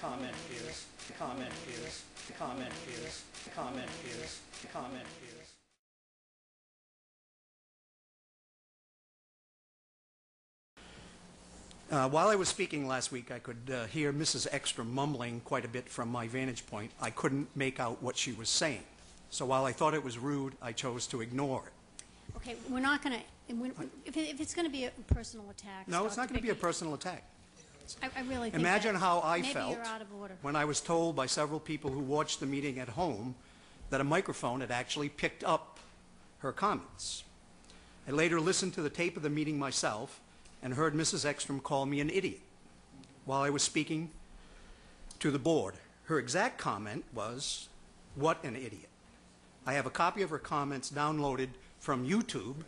comment is, the comment is, the comment is, the comment is, the comment is. While I was speaking last week, I could hear Mrs. Eckstrom mumbling quite a bit from my vantage point. I couldn't make out what she was saying. So while I thought it was rude, I chose to ignore it. Okay, we're not going to, if it's going to be a personal attack. No, it's not going to be a personal attack. I really think Imagine how I maybe felt you're out of order. when I was told by several people who watched the meeting at home that a microphone had actually picked up her comments. I later listened to the tape of the meeting myself and heard Mrs. Eckstrom call me an idiot while I was speaking to the board. Her exact comment was, "What an idiot." I have a copy of her comments downloaded from YouTube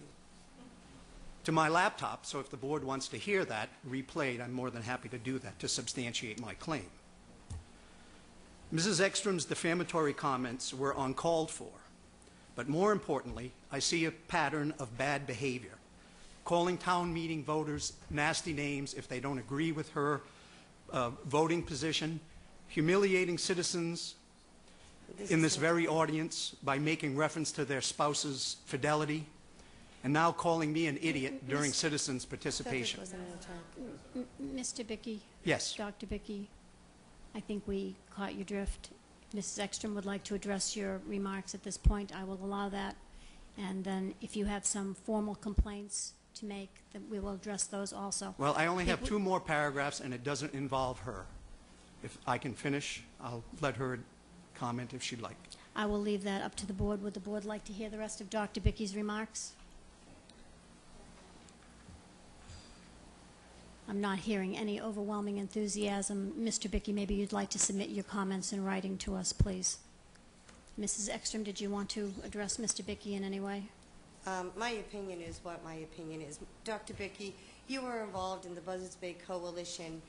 to my laptop, so if the board wants to hear that replayed, I'm more than happy to do that to substantiate my claim. Mrs. Eckstrom's defamatory comments were uncalled for, but more importantly, I see a pattern of bad behavior, calling town meeting voters nasty names if they don't agree with her voting position, humiliating citizens in this very audience by making reference to their spouse's fidelity, and now calling me an idiot during citizens' participation. Mr. Bicki? Yes. Dr. Bicki, I think we caught your drift. Mrs. Eckstrom would like to address your remarks at this point. I will allow that. And then if you have some formal complaints to make, then we will address those also. Well, I only have 2 more paragraphs, and it doesn't involve her. If I can finish, I'll let her comment if she'd like. I will leave that up to the board. Would the board like to hear the rest of Dr. Bicki's remarks? I'm not hearing any overwhelming enthusiasm. Mr. Bicki, maybe you'd like to submit your comments in writing to us, please. Mrs. Eckstrom, did you want to address Mr. Bicki in any way? My opinion is what my opinion is. Dr. Bicki, you were involved in the Buzzards Bay Coalition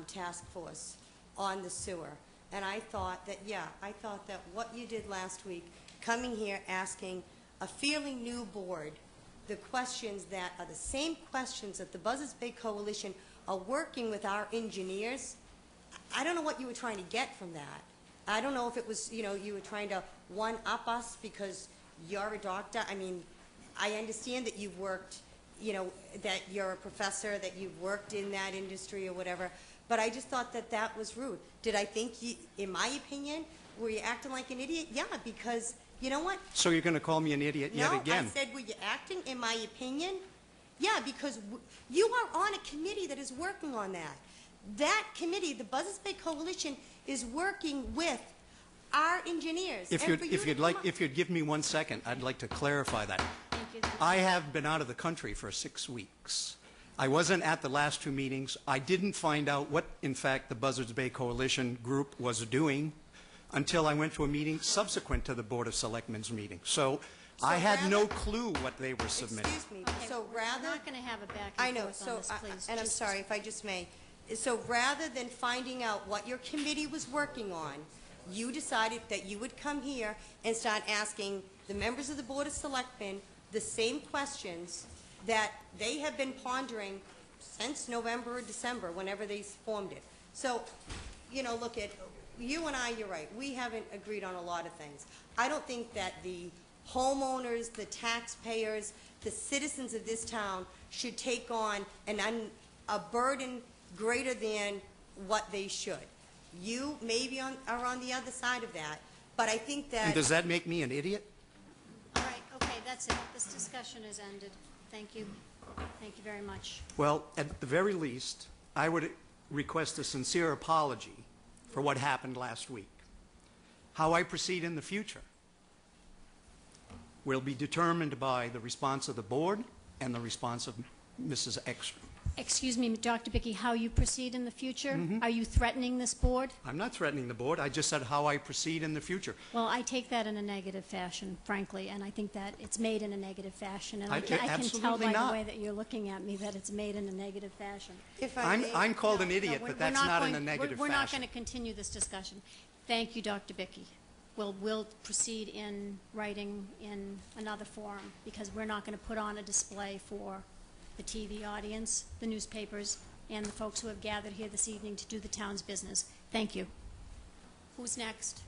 task force on the sewer. And I thought that, what you did last week, coming here asking a fairly new board the questions that are the same questions that the Buzzards Bay Coalition are working with our engineers, I don't know what you were trying to get from that. I don't know if it was, you were trying to one-up us because you're a doctor. I mean, I understand that you've worked, that you're a professor, that you've worked in that industry or whatever, but I just thought that that was rude. Did I think, in my opinion, were you acting like an idiot? Yeah, because you know what? So you're going to call me an idiot yet again? No, I said, were you acting, in my opinion? Yeah, because you are on a committee that is working on that. That committee, the Buzzards Bay Coalition, is working with our engineers. If you'd give me 1 second, I'd like to clarify that. Thank you. I have been out of the country for 6 weeks. I wasn't at the last 2 meetings. I didn't find out what, in fact, the Buzzards Bay Coalition group was doing until I went to a meeting subsequent to the Board of Selectmen's meeting. So I had no clue what they were submitting. Excuse me. Okay, So we're rather, not going to have a back I and know. forth on this, please. And I'm sorry if I just may. So rather than finding out what your committee was working on, you decided that you would come here and start asking the members of the Board of Selectmen the same questions that they have been pondering since November or December, whenever they formed it. So, look at, you and I, you're right, we haven't agreed on a lot of things. I don't think that the homeowners, the taxpayers, the citizens of this town should take on a burden greater than what they should. You maybe are on the other side of that, but I think that... And does that make me an idiot? All right, okay, that's it. This discussion is ended. Thank you. Thank you very much. Well, at the very least, I would request a sincere apology for what happened last week. How I proceed in the future will be determined by the response of the board and the response of Mrs. Eckstrom. Excuse me, Dr. Bicki, how you proceed in the future? Are you threatening this board? I'm not threatening the board. I just said how I proceed in the future. Well, I take that in a negative fashion, frankly, and I think that it's made in a negative fashion. And I can tell absolutely by not. the way that you're looking at me that it's made in a negative fashion. I'm called an idiot, but that's not in a negative fashion. We're not going to continue this discussion. Thank you, Dr. Bicki. We'll proceed in writing in another forum because we're not going to put on a display for the TV audience, the newspapers, and the folks who have gathered here this evening to do the town's business. Thank you. Who's next?